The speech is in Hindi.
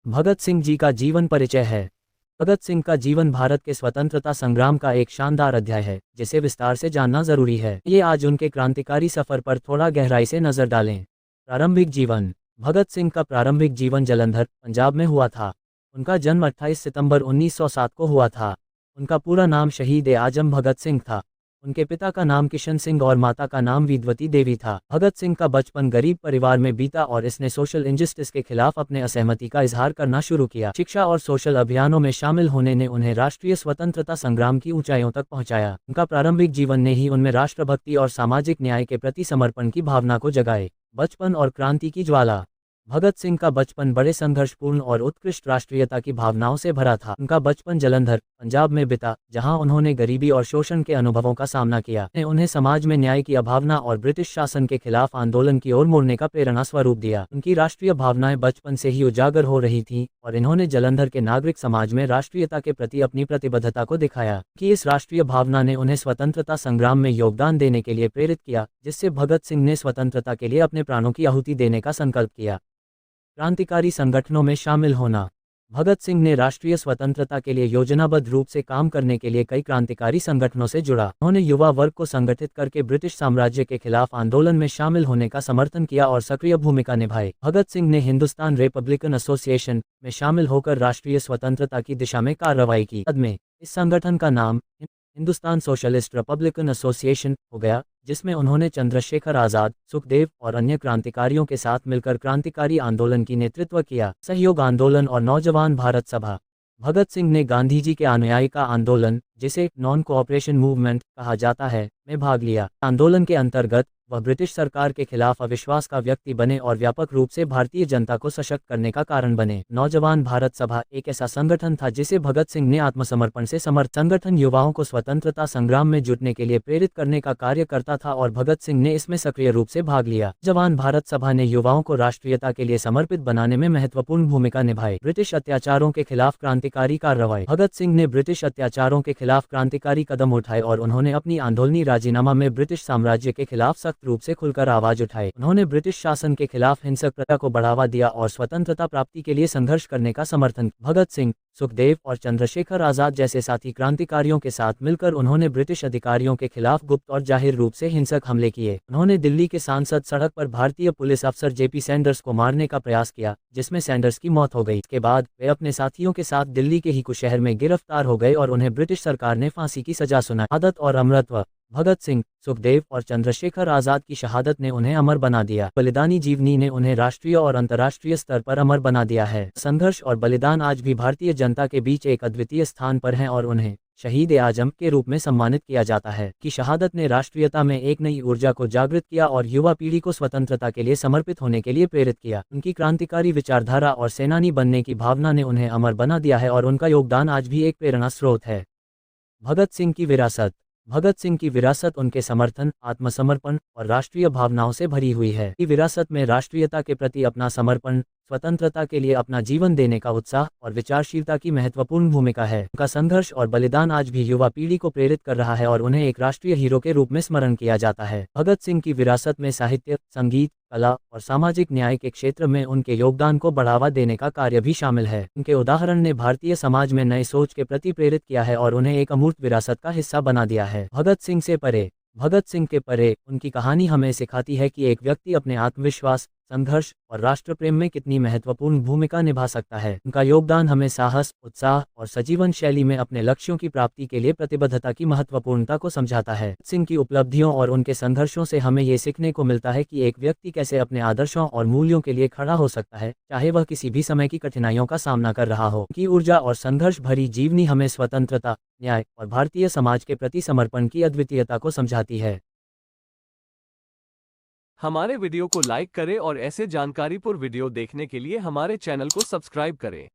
भगत सिंह जी का जीवन परिचय है। भगत सिंह का जीवन भारत के स्वतंत्रता संग्राम का एक शानदार अध्याय है, जिसे विस्तार से जानना जरूरी है। ये आज उनके क्रांतिकारी सफर पर थोड़ा गहराई से नजर डालें। प्रारंभिक जीवन। भगत सिंह का प्रारंभिक जीवन जालंधर, पंजाब में हुआ था। उनका जन्म 28 सितंबर 1907 को हुआ था। उनका पूरा नाम शहीद ए आजम भगत सिंह था। उनके पिता का नाम किशन सिंह और माता का नाम विद्वती देवी था। भगत सिंह का बचपन गरीब परिवार में बीता और इसने सोशल इंजस्टिस के खिलाफ अपने असहमति का इजहार करना शुरू किया। शिक्षा और सोशल अभियानों में शामिल होने ने उन्हें राष्ट्रीय स्वतंत्रता संग्राम की ऊंचाइयों तक पहुंचाया। उनका प्रारंभिक जीवन ने ही उनमें राष्ट्रभक्ति और सामाजिक न्याय के प्रति समर्पण की भावना को जगाए। बचपन और क्रांति की ज्वाला। भगत सिंह का बचपन बड़े संघर्षपूर्ण और उत्कृष्ट राष्ट्रीयता की भावनाओं से भरा था। उनका बचपन जालंधर, पंजाब में बिता, जहां उन्होंने गरीबी और शोषण के अनुभवों का सामना किया। उन्हें समाज में न्याय की अभावना और ब्रिटिश शासन के खिलाफ आंदोलन की ओर मुड़ने का प्रेरणा स्वरूप दिया। उनकी राष्ट्रीय भावनाएं बचपन से ही उजागर हो रही थीं और इन्होंने जालंधर के नागरिक समाज में राष्ट्रीयता के प्रति अपनी प्रतिबद्धता को दिखाया कि इस राष्ट्रीय भावना ने उन्हें स्वतंत्रता संग्राम में योगदान देने के लिए प्रेरित किया, जिससे भगत सिंह ने स्वतंत्रता के लिए अपने प्राणों की आहुति देने का संकल्प किया। क्रांतिकारी संगठनों में शामिल होना। भगत सिंह ने राष्ट्रीय स्वतंत्रता के लिए योजनाबद्ध रूप से काम करने के लिए कई क्रांतिकारी संगठनों से जुड़ा। उन्होंने युवा वर्ग को संगठित करके ब्रिटिश साम्राज्य के खिलाफ आंदोलन में शामिल होने का समर्थन किया और सक्रिय भूमिका निभाई। भगत सिंह ने हिंदुस्तान रिपब्लिकन एसोसिएशन में शामिल होकर राष्ट्रीय स्वतंत्रता की दिशा में कार्रवाई की। बाद में इस संगठन का नाम हिंदुस्तान सोशलिस्ट रिपब्लिकन एसोसिएशन हो गया, जिसमें उन्होंने चंद्रशेखर आज़ाद, सुखदेव और अन्य क्रांतिकारियों के साथ मिलकर क्रांतिकारी आंदोलन की नेतृत्व किया। सहयोग आंदोलन और नौजवान भारत सभा। भगत सिंह ने गांधी जी के अनुयायी का आंदोलन, जिसे नॉन कोऑपरेशन मूवमेंट कहा जाता है, में भाग लिया। आंदोलन के अंतर्गत वह ब्रिटिश सरकार के खिलाफ अविश्वास का व्यक्ति बने और व्यापक रूप से भारतीय जनता को सशक्त करने का कारण बने। नौजवान भारत सभा एक ऐसा संगठन था जिसे भगत सिंह ने आत्मसमर्पण से संगठन युवाओं को स्वतंत्रता संग्राम में जुटने के लिए प्रेरित करने का कार्य करता था और भगत सिंह ने इसमें सक्रिय रूप से भाग लिया। जवान भारत सभा ने युवाओं को राष्ट्रीयता के लिए समर्पित बनाने में महत्वपूर्ण भूमिका निभाई। ब्रिटिश अत्याचारों के खिलाफ क्रांतिकारी कार्रवाई। भगत सिंह ने ब्रिटिश अत्याचारों के खिलाफ क्रांतिकारी कदम उठाए और उन्होंने अपनी आंदोलनी राजीनामा में ब्रिटिश साम्राज्य के खिलाफ सख्त रूप से खुलकर आवाज उठाई। उन्होंने ब्रिटिश शासन के खिलाफ हिंसक प्रथा को बढ़ावा दिया और स्वतंत्रता प्राप्ति के लिए संघर्ष करने का समर्थन। भगत सिंह, सुखदेव और चंद्रशेखर आजाद जैसे साथी क्रांतिकारियों के साथ मिलकर उन्होंने ब्रिटिश अधिकारियों के खिलाफ गुप्त और जाहिर रूप से हिंसक हमले किए। उन्होंने दिल्ली के सांसद सड़क पर भारतीय पुलिस अफसर जेपी सैंडर्स को मारने का प्रयास किया, जिसमें सैंडर्स की मौत हो गई। इसके बाद वे अपने साथियों के साथ दिल्ली के ही कुछ शहर में गिरफ्तार हो गए और उन्हें ब्रिटिश सरकार ने फांसी की सजा सुनाई। आदत और अमरत्व। भगत सिंह, सुखदेव और चंद्रशेखर आजाद की शहादत ने उन्हें अमर बना दिया। बलिदानी जीवनी ने उन्हें राष्ट्रीय और अंतर्राष्ट्रीय स्तर पर अमर बना दिया है। संघर्ष और बलिदान आज भी भारतीय जनता के बीच एक अद्वितीय स्थान पर हैं और उन्हें शहीद ए आजम के रूप में सम्मानित किया जाता है। कि शहादत ने राष्ट्रीयता में एक नई ऊर्जा को जागृत किया और युवा पीढ़ी को स्वतंत्रता के लिए समर्पित होने के लिए प्रेरित किया। उनकी क्रांतिकारी विचारधारा और सेनानी बनने की भावना ने उन्हें अमर बना दिया है और उनका योगदान आज भी एक प्रेरणा स्रोत है। भगत सिंह की विरासत। भगत सिंह की विरासत उनके समर्थन, आत्मसमर्पण और राष्ट्रीय भावनाओं से भरी हुई है। इस विरासत में राष्ट्रीयता के प्रति अपना समर्पण, स्वतंत्रता के लिए अपना जीवन देने का उत्साह और विचारशीलता की महत्वपूर्ण भूमिका है। उनका संघर्ष और बलिदान आज भी युवा पीढ़ी को प्रेरित कर रहा है और उन्हें एक राष्ट्रीय हीरो के रूप में स्मरण किया जाता है। भगत सिंह की विरासत में साहित्य, संगीत, कला और सामाजिक न्याय के क्षेत्र में उनके योगदान को बढ़ावा देने का कार्य भी शामिल है। उनके उदाहरण ने भारतीय समाज में नए सोच के प्रति प्रेरित किया है और उन्हें एक अमूर्त विरासत का हिस्सा बना दिया है। भगत सिंह से परे। भगत सिंह के परे उनकी कहानी हमें सिखाती है कि एक व्यक्ति अपने आत्मविश्वास, संघर्ष और राष्ट्र प्रेम में कितनी महत्वपूर्ण भूमिका निभा सकता है। उनका योगदान हमें साहस, उत्साह और सजीवन शैली में अपने लक्ष्यों की प्राप्ति के लिए प्रतिबद्धता की महत्वपूर्णता को समझाता है। सिंह की उपलब्धियों और उनके संघर्षों से हमें ये सीखने को मिलता है कि एक व्यक्ति कैसे अपने आदर्शों और मूल्यों के लिए खड़ा हो सकता है, चाहे वह किसी भी समय की कठिनाइयों का सामना कर रहा हो। की ऊर्जा और संघर्ष भरी जीवनी हमें स्वतंत्रता, न्याय और भारतीय समाज के प्रति समर्पण की अद्वितीयता को समझाती है। हमारे वीडियो को लाइक करें और ऐसे जानकारीपूर्ण वीडियो देखने के लिए हमारे चैनल को सब्सक्राइब करें।